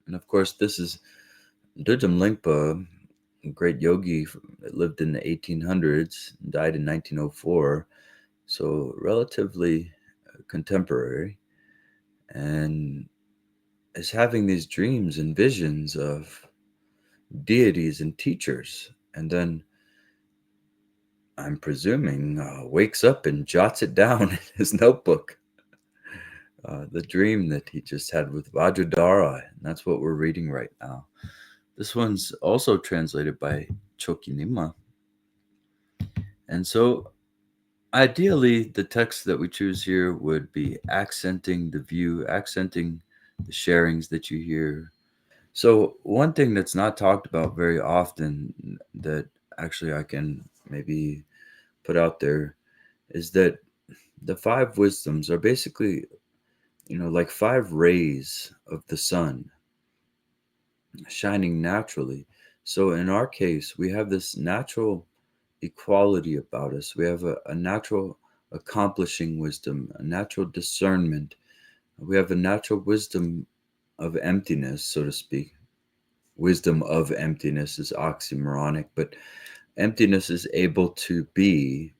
And of course, this is Dudjom Lingpa, a great yogi that lived in the 1800s, died in 1904, so relatively contemporary, and is having these dreams and visions of deities and teachers. And then I'm presuming wakes up and jots it down in his notebook. The dream that he just had with Vajradhara, and that's what we're reading right now. This one's also translated by Chokinima. And so, ideally, the text that we choose here would be accenting the view, accenting the sharings that you hear. So, one thing that's not talked about very often that actually I can maybe put out there is that the five wisdoms are basically, like five rays of the sun shining naturally. So in our case, we have this natural equality about us. We have a natural accomplishing wisdom, a natural discernment. We have a natural wisdom of emptiness, so to speak. Wisdom of emptiness is oxymoronic, but emptiness is able to be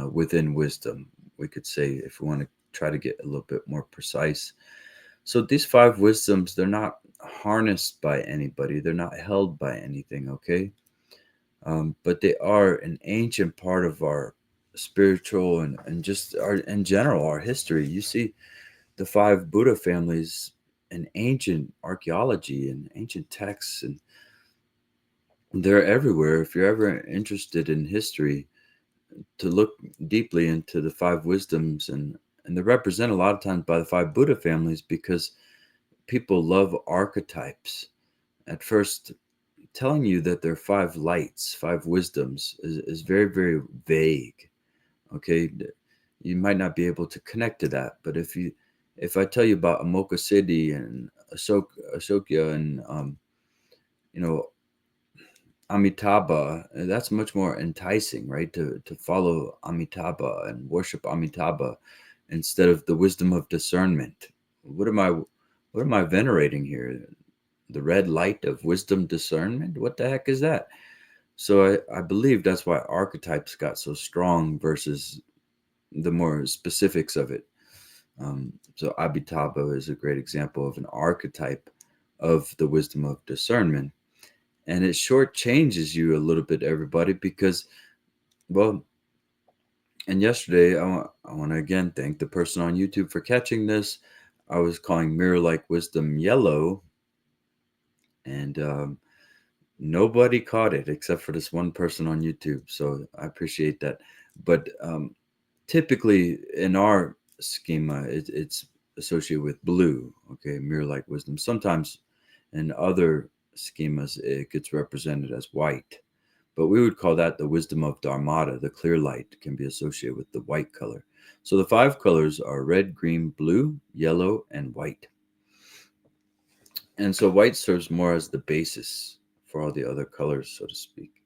within wisdom. We could say, if we want to try to get a little bit more precise. So these five wisdoms, they're not harnessed by anybody. They're not held by anything, okay? But they are an ancient part of our spiritual and just our in general our history. You see the five Buddha families in ancient archaeology and ancient texts, and they're everywhere. If you're ever interested in history, to look deeply into the five wisdoms, and they're represented a lot of times by the five Buddha families because people love archetypes. At first, telling you that there are five lights, five wisdoms is very, very vague. Okay, you might not be able to connect to that, but if I tell you about Amoka Siddhi and Asokya and you know Amitabha, that's much more enticing, right? To follow Amitabha and worship Amitabha instead of the wisdom of discernment. What am I venerating here? The red light of wisdom discernment? What the heck is that? So I believe that's why archetypes got so strong versus the more specifics of it. So Abhitaba is a great example of an archetype of the wisdom of discernment. And it shortchanges you a little bit, everybody, because, well, and yesterday I want to again thank the person on YouTube for catching this. I was calling mirror like wisdom yellow, and nobody caught it except for this one person on YouTube. So I appreciate that. But typically in our schema, it's associated with blue, okay, mirror like wisdom. Sometimes in other schemas, it gets represented as white. But we would call that the wisdom of Dharmata. The clear light can be associated with the white color. So the five colors are red, green, blue, yellow, and white. And so white serves more as the basis for all the other colors, so to speak.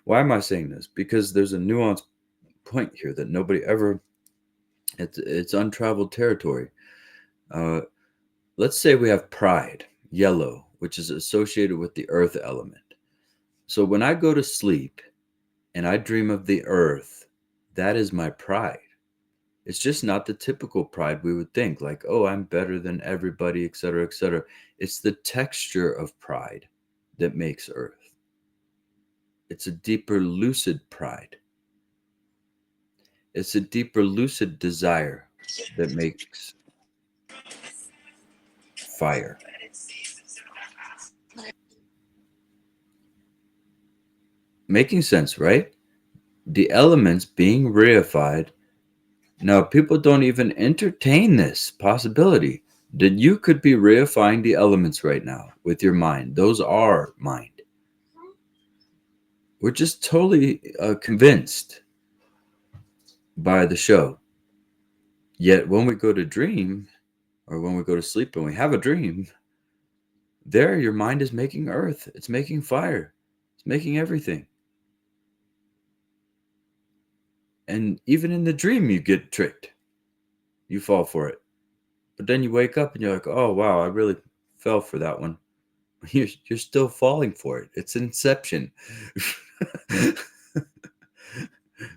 Why am I saying this? Because there's a nuanced point here that nobody ever, it's untraveled territory. Uh, let's say we have pride, yellow, which is associated with the earth element. So when I go to sleep and I dream of the earth, that is my pride. It's just not the typical pride we would think, like, oh, I'm better than everybody, et cetera, et cetera. It's the texture of pride that makes earth. It's a deeper, lucid pride. It's a deeper, lucid desire that makes fire. Making sense, right? The elements being reified. Now, people don't even entertain this possibility that you could be reifying the elements right now with your mind. Those are mind. We're just totally convinced by the show. Yet when we go to dream or when we go to sleep and we have a dream, there your mind is making earth, it's making fire, it's making everything. And even in the dream, you get tricked, you fall for it. But then you wake up and you're like, oh, wow, I really fell for that one. You're still falling for it. It's inception.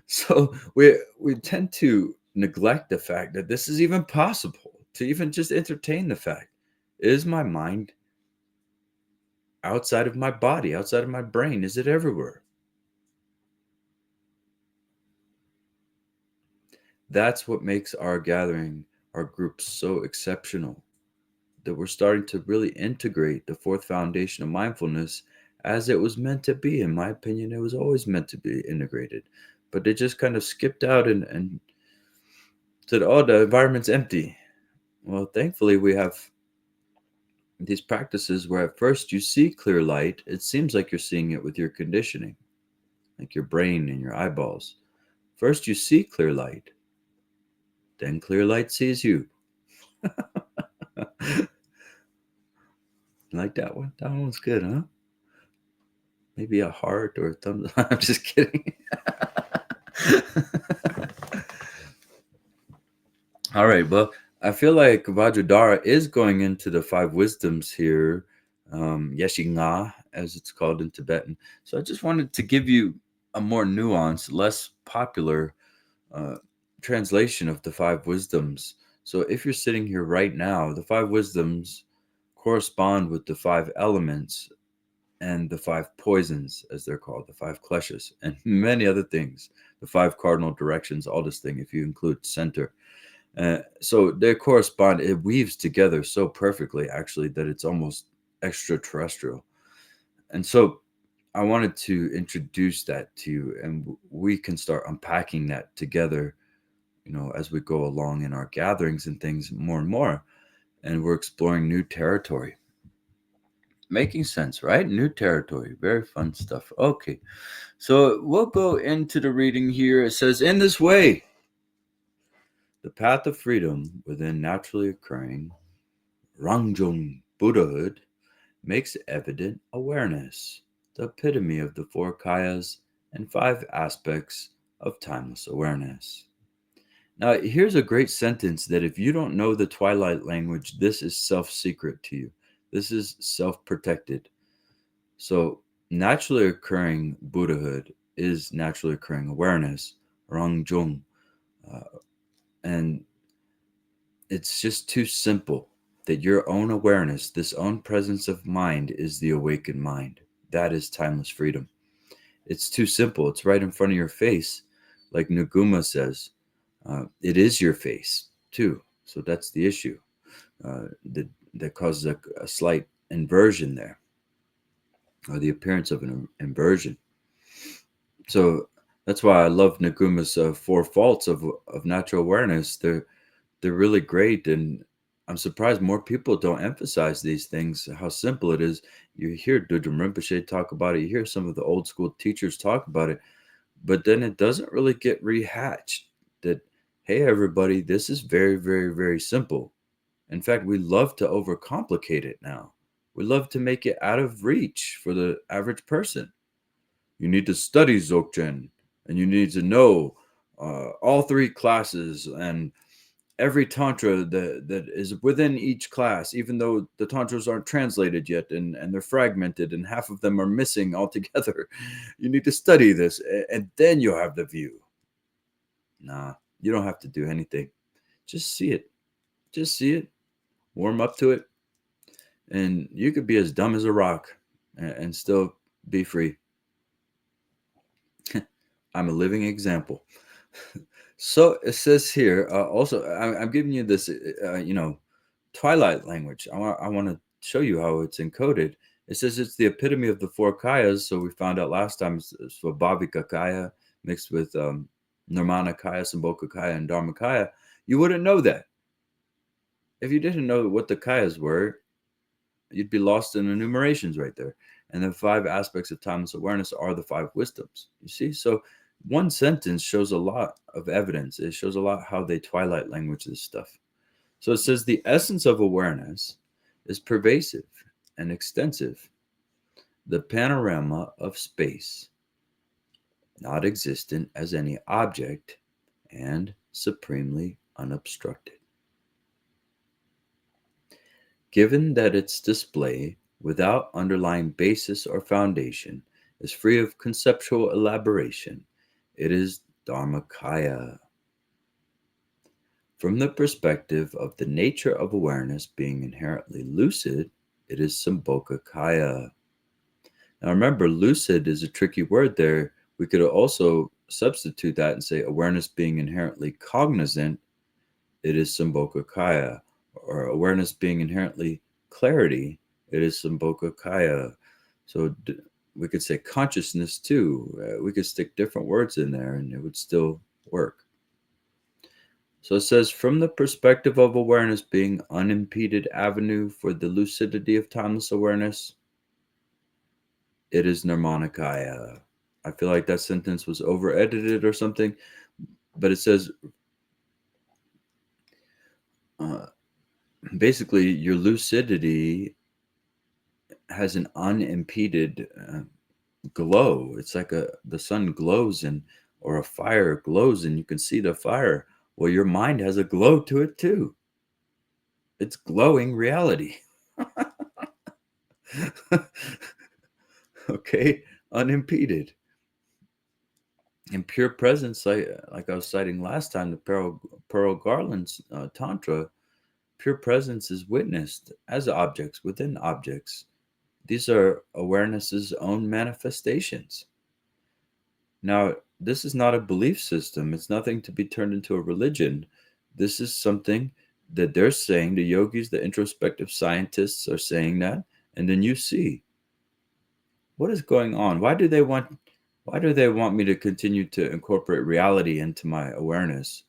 So we tend to neglect the fact that this is even possible, to even just entertain the fact. Is my mind outside of my body, outside of my brain? Is it everywhere? That's what makes our gathering, our group so exceptional, that we're starting to really integrate the fourth foundation of mindfulness as it was meant to be. In my opinion, it was always meant to be integrated, but they just kind of skipped out and said, oh, the environment's empty. Well, thankfully, we have these practices where at first you see clear light. It seems like you're seeing it with your conditioning, like your brain and your eyeballs. First, you see clear light, then clear light sees you. Like that one? That one was good, huh? Maybe a heart or a thumbs up. I'm just kidding. All right. Well, I feel like Vajradhara is going into the five wisdoms here, Yeshinga, as it's called in Tibetan. So I just wanted to give you a more nuanced, less popular uh, translation of the five wisdoms. So if you're sitting here right now, the five wisdoms correspond with the five elements and the five poisons, as they're called, the five kleshas, and many other things, the five cardinal directions, all this thing, if you include center. So they correspond, it weaves together so perfectly, actually, that it's almost extraterrestrial. And so I wanted to introduce that to you, and we can start unpacking that together, as we go along in our gatherings and things more and more. And we're exploring new territory. Making sense, right? New territory. Very fun stuff. Okay. So we'll go into the reading here. It says, in this way, the path of freedom within naturally occurring rang-jung Buddhahood makes evident awareness, the epitome of the four kayas and five aspects of timeless awareness. Now, here's a great sentence that if you don't know the twilight language, this is self-secret to you. This is self-protected. So, naturally occurring Buddhahood is naturally occurring awareness, rang-jung, and it's just too simple that your own awareness, this own presence of mind, is the awakened mind. That is timeless freedom. It's too simple. It's right in front of your face. Like Nguma says, it is your face too. So that's the issue that causes a slight inversion there, or the appearance of an inversion. So that's why I love Naguma's four faults of natural awareness. They're really great, and I'm surprised more people don't emphasize these things, how simple it is. You hear Dudjom Rinpoche talk about it, you hear some of the old school teachers talk about it, but then it doesn't really get rehatched that, hey, everybody, this is very, very, very simple. In fact, we love to overcomplicate it now. We love to make it out of reach for the average person. You need to study Dzogchen, and you need to know all three classes and every tantra that is within each class, even though the tantras aren't translated yet and they're fragmented and half of them are missing altogether. You need to study this and then you'll have the view. Nah, you don't have to do anything. Just see it. Just see it. Warm up to it. And you could be as dumb as a rock and still be free. I'm a living example. So it says here, also, I'm giving you this, twilight language. I want to show you how it's encoded. It says it's the epitome of the four kayas. So we found out last time it's Svabhavika kaya mixed with Nirmana kaya, Sambhoga kaya, and Dharmakaya. You wouldn't know that. If you didn't know what the kayas were, you'd be lost in enumerations right there. And the five aspects of timeless awareness are the five wisdoms. You see? So one sentence shows a lot of evidence. It shows a lot how they twilight language this stuff. So it says the essence of awareness is pervasive and extensive, the panorama of space, not existent as any object, and supremely unobstructed. Given that its display without underlying basis or foundation, is free of conceptual elaboration. It is Dharmakaya. From the perspective of the nature of awareness being inherently lucid, it is Sambhogakaya. Now remember, lucid is a tricky word there. We could also substitute that and say awareness being inherently cognizant, it is Sambhogakaya. Or awareness being inherently clarity, it is Sambhogakaya. So we could say consciousness too. We could stick different words in there and it would still work. So it says, from the perspective of awareness being unimpeded avenue for the lucidity of timeless awareness, it is Nirmanakaya. I feel like that sentence was over-edited or something, but it says, basically, your lucidity has an unimpeded glow. It's like the sun glows or a fire glows and you can see the fire. Well, your mind has a glow to it too. It's glowing reality. Okay, unimpeded. In pure presence, like I was citing last time, the Pearl Garland's Tantra, pure presence is witnessed as objects within objects. These are awareness's own manifestations. Now, this is not a belief system. It's nothing to be turned into a religion. This is something that they're saying, the yogis, the introspective scientists are saying that, and then you see what is going on. Why do they want me to continue to incorporate reality into my awareness?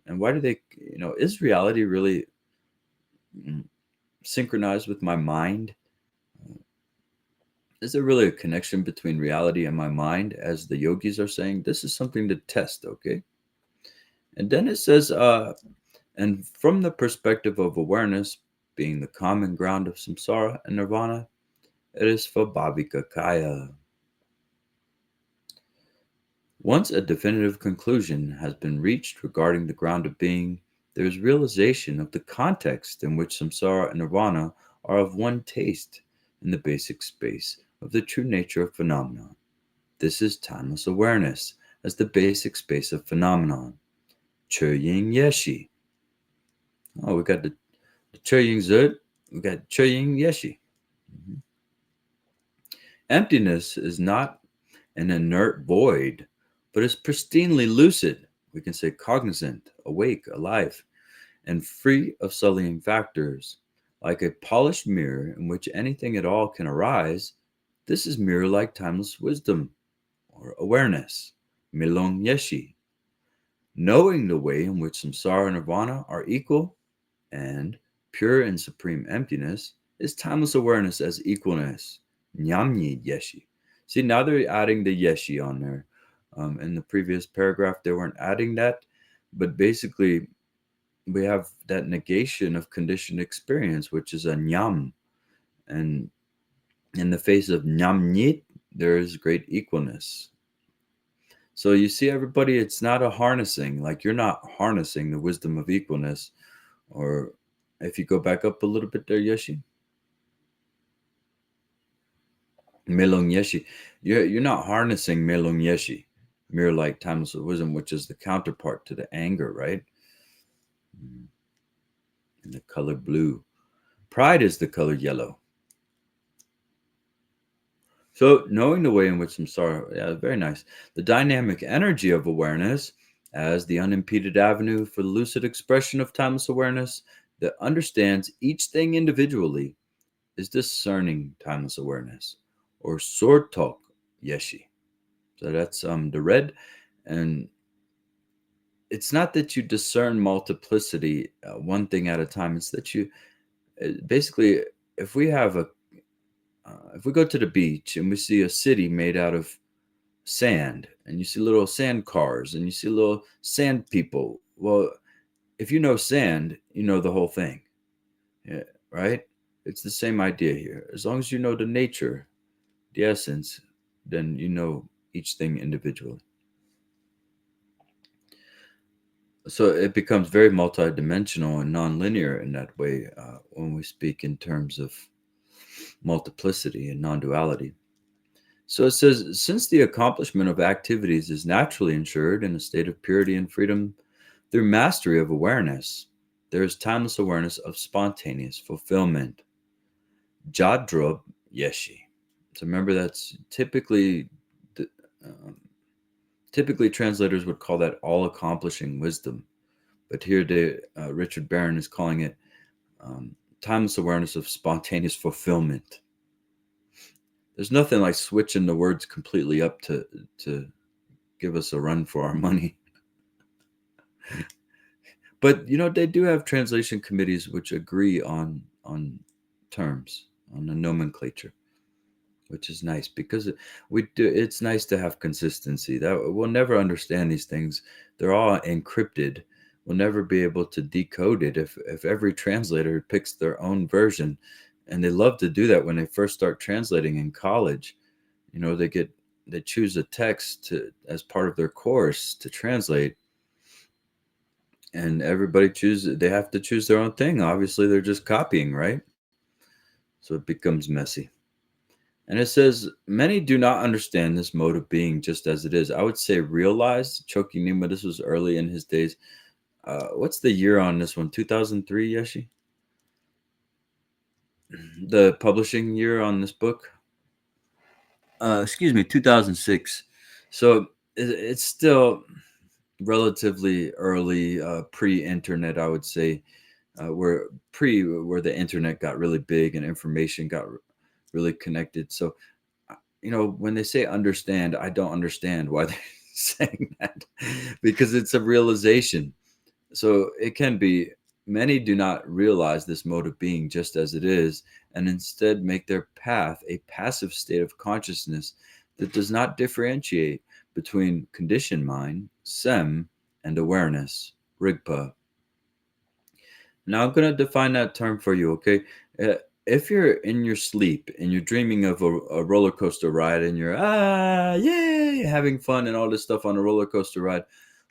And why do they, is reality really synchronized with my mind? Is there really a connection between reality and my mind, as the yogis are saying? This is something to test, okay? And then it says, and from the perspective of awareness being the common ground of samsara and nirvana, it is Svabhavika Kaya. Once a definitive conclusion has been reached regarding the ground of being, there is realization of the context in which samsara and nirvana are of one taste in the basic space of the true nature of phenomenon. This is timeless awareness as the basic space of phenomenon. Chöying Yeshi. Oh, we got the Chöying Zut, we got Chöying Yeshi. Mm-hmm. Emptiness is not an inert void, but is pristinely lucid. We can say cognizant, awake, alive, and free of sullying factors. Like a polished mirror in which anything at all can arise, this is mirror-like timeless wisdom, or awareness, Milong Yeshi. Knowing the way in which samsara and nirvana are equal, and pure and supreme emptiness, is timeless awareness as equalness, Nyamnyi Yeshi. See, now they're adding the Yeshi on there. In the previous paragraph, they weren't adding that, but basically, we have that negation of conditioned experience, which is a Nyam. And in the face of Nyamnyit, there is great equalness. So you see, everybody, it's not a harnessing. Like, you're not harnessing the wisdom of equalness. Or if you go back up a little bit there, Yeshi. Melong Yeshi. You're not harnessing Melong Yeshi, mirror like timeless wisdom, which is the counterpart to the anger, right? And the color blue. Pride is the color yellow. So knowing the way in which samsara, yeah, very nice. The dynamic energy of awareness as the unimpeded avenue for the lucid expression of timeless awareness that understands each thing individually is discerning timeless awareness, or Sortok Yeshi. So that's the red. And it's not that you discern multiplicity one thing at a time. It's that you basically, if we go to the beach and we see a city made out of sand, and you see little sand cars and you see little sand people. Well, if you know sand, you know the whole thing. Yeah, right? It's the same idea here. As long as you know the nature, the essence, then you know each thing individually. So it becomes very multidimensional and nonlinear in that way when we speak in terms of multiplicity and non-duality. So it says, since the accomplishment of activities is naturally ensured in a state of purity and freedom through mastery of awareness, there is timeless awareness of spontaneous fulfillment. Jadrob Yeshi. So remember, that's typically translators would call that all-accomplishing wisdom, but here Richard Barron is calling it timeless awareness of spontaneous fulfillment. There's nothing like switching the words completely up to give us a run for our money. But they do have translation committees which agree on terms, on the nomenclature, which is nice, because it's nice to have consistency. That we'll never understand these things. They're all encrypted. We'll never be able to decode it if every translator picks their own version. And they love to do that when they first start translating in college. They choose a text as part of their course to translate, and everybody they have to choose their own thing. Obviously, they're just copying, right? So it becomes messy. And it says, many do not understand this mode of being just as it is. I would say realized. Choki Nima, this was early in his days. What's the year on this one? 2003, Yeshi? The publishing year on this book? 2006. So it's still relatively early, pre-internet, I would say, where the internet got really big and information got really connected. So, when they say understand, I don't understand why they're saying that, because it's a realization. So it can be, many do not realize this mode of being just as it is, and instead make their path a passive state of consciousness that does not differentiate between conditioned mind, sem, and awareness, rigpa. Now I'm going to define that term for you, okay? If you're in your sleep and you're dreaming of a roller coaster ride, and you're yay, having fun and all this stuff on a roller coaster ride,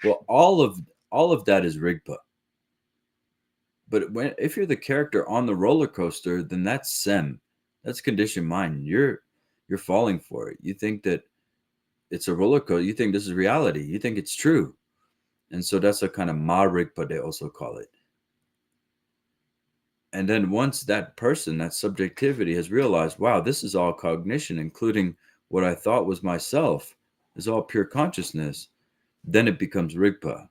well, all of that is rigpa. But if you're the character on the roller coaster, then that's sem. That's conditioned mind. You're falling for it. You think that it's a roller coaster. You think this is reality. You think it's true. And so that's a kind of ma rigpa, they also call it. And then once that person, that subjectivity, has realized, wow, this is all cognition, including what I thought was myself, is all pure consciousness, then it becomes rigpa.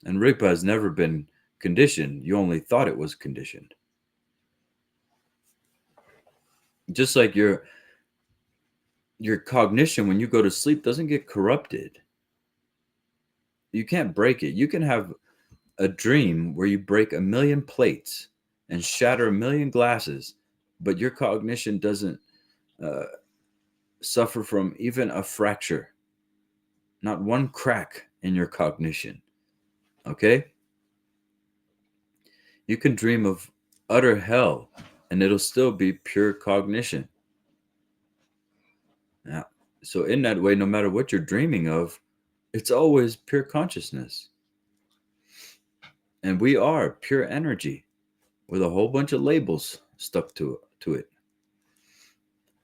And rigpa has never been conditioned. You only thought it was conditioned. Just like your cognition when you go to sleep doesn't get corrupted. You can't break it. You can have a dream where you break 1 million plates and shatter 1 million glasses, but your cognition doesn't suffer from even a fracture. Not one crack in your cognition. Okay? You can dream of utter hell and it'll still be pure cognition. Now, so in that way, no matter what you're dreaming of, it's always pure consciousness. And we are pure energy with a whole bunch of labels stuck to it.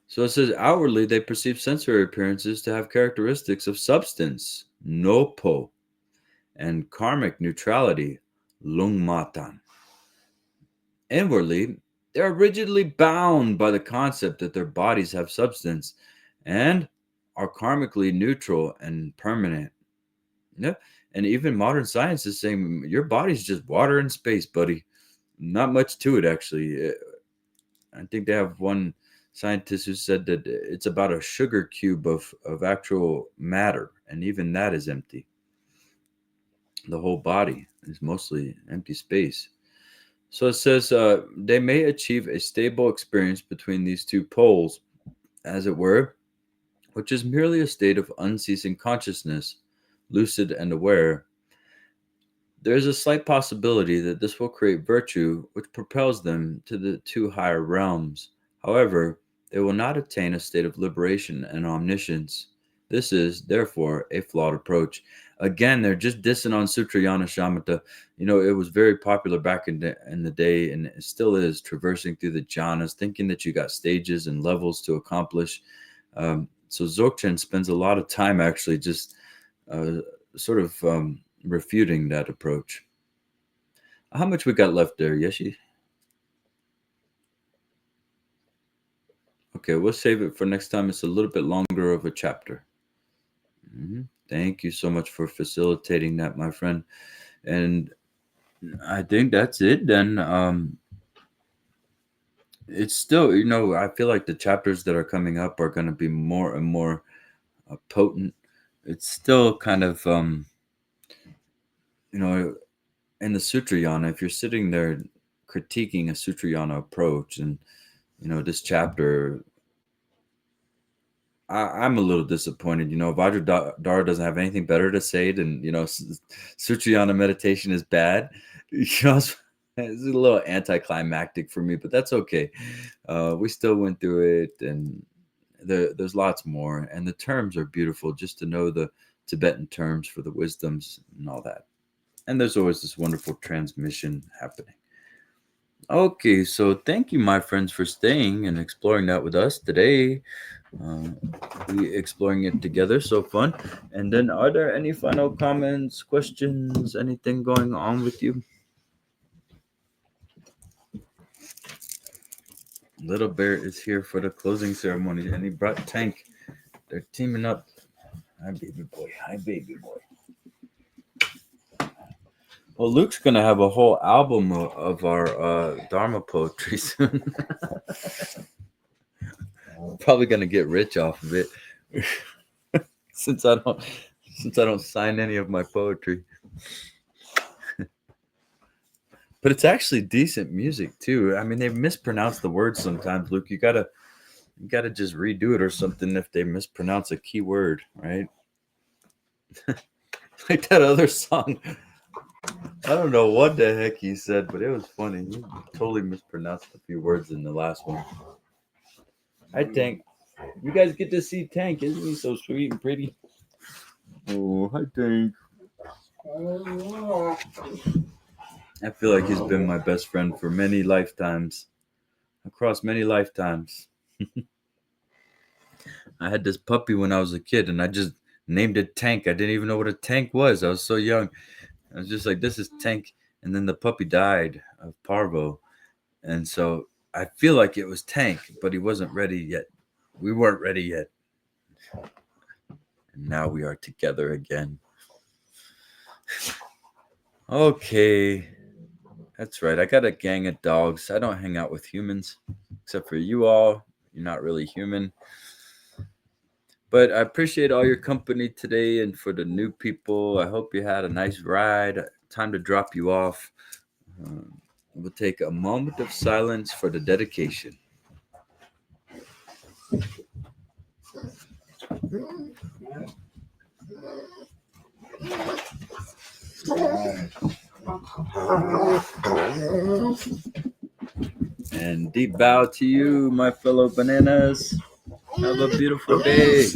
So it says, outwardly, they perceive sensory appearances to have characteristics of substance, nopo, and karmic neutrality, lungmatan. Inwardly, they are rigidly bound by the concept that their bodies have substance and are karmically neutral and permanent. Yeah. And even modern science is saying your body's just water and space, buddy. Not much to it, actually. I think they have one scientist who said that it's about a sugar cube of actual matter, and even that is empty. The whole body is mostly empty space. So it says they may achieve a stable experience between these two poles, as it were, which is merely a state of unceasing consciousness, lucid and aware. There is a slight possibility that this will create virtue which propels them to the two higher realms. However, they will not attain a state of liberation and omniscience. This is, therefore, a flawed approach. Again, they're just dissing on Sutrayana Shamatha. It was very popular back in the day, and it still is, traversing through the jhanas, thinking that you got stages and levels to accomplish. So Dzogchen spends a lot of time actually just sort of refuting that approach. How much we got left there, Yeshi? Okay, we'll save it for next time. It's a little bit longer of a chapter. Thank you so much for facilitating that, my friend. And I think that's it then. It's still, I feel like the chapters that are coming up are going to be more and more potent. It's still kind of, in the Sutrayana, if you're sitting there critiquing a Sutrayana approach, and, this chapter, I'm a little disappointed. Vajradhara doesn't have anything better to say than, Sutrayana meditation is bad. It's a little anticlimactic for me, but that's okay. We still went through it, and there's lots more. And the terms are beautiful, just to know the Tibetan terms for the wisdoms and all that. And there's always this wonderful transmission happening. Okay, so thank you, my friends, for staying and exploring that with us today. We exploring it together, so fun. And then, are there any final comments, questions, anything going on with you? Little Bear is here for the closing ceremony, and he brought Tank. They're teaming up. Hi, baby boy. Hi, baby boy. Well, Luke's going to have a whole album of our Dharma poetry soon. Probably going to get rich off of it. since I don't sign any of my poetry. But it's actually decent music too. I mean, they mispronounce the words sometimes, Luke. You gotta just redo it or something if they mispronounce a key word, right? Like that other song. I don't know what the heck he said, but it was funny. He totally mispronounced a few words in the last one. Hi, Tank. You guys get to see Tank. Isn't he so sweet and pretty? Oh, hi, Tank. I feel like he's been my best friend for many lifetimes. Across many lifetimes. I had this puppy when I was a kid, and I just named it Tank. I didn't even know what a tank was. I was so young. I was just like, this is Tank. And then the puppy died of parvo. And so I feel like it was Tank, but he wasn't ready yet. We weren't ready yet. And now we are together again. Okay. That's right. I got a gang of dogs. I don't hang out with humans, except for you all. You're not really human. But I appreciate all your company today, and for the new people, I hope you had a nice ride. Time to drop you off. We'll take a moment of silence for the dedication. And deep bow to you, my fellow bananas. Have a beautiful day.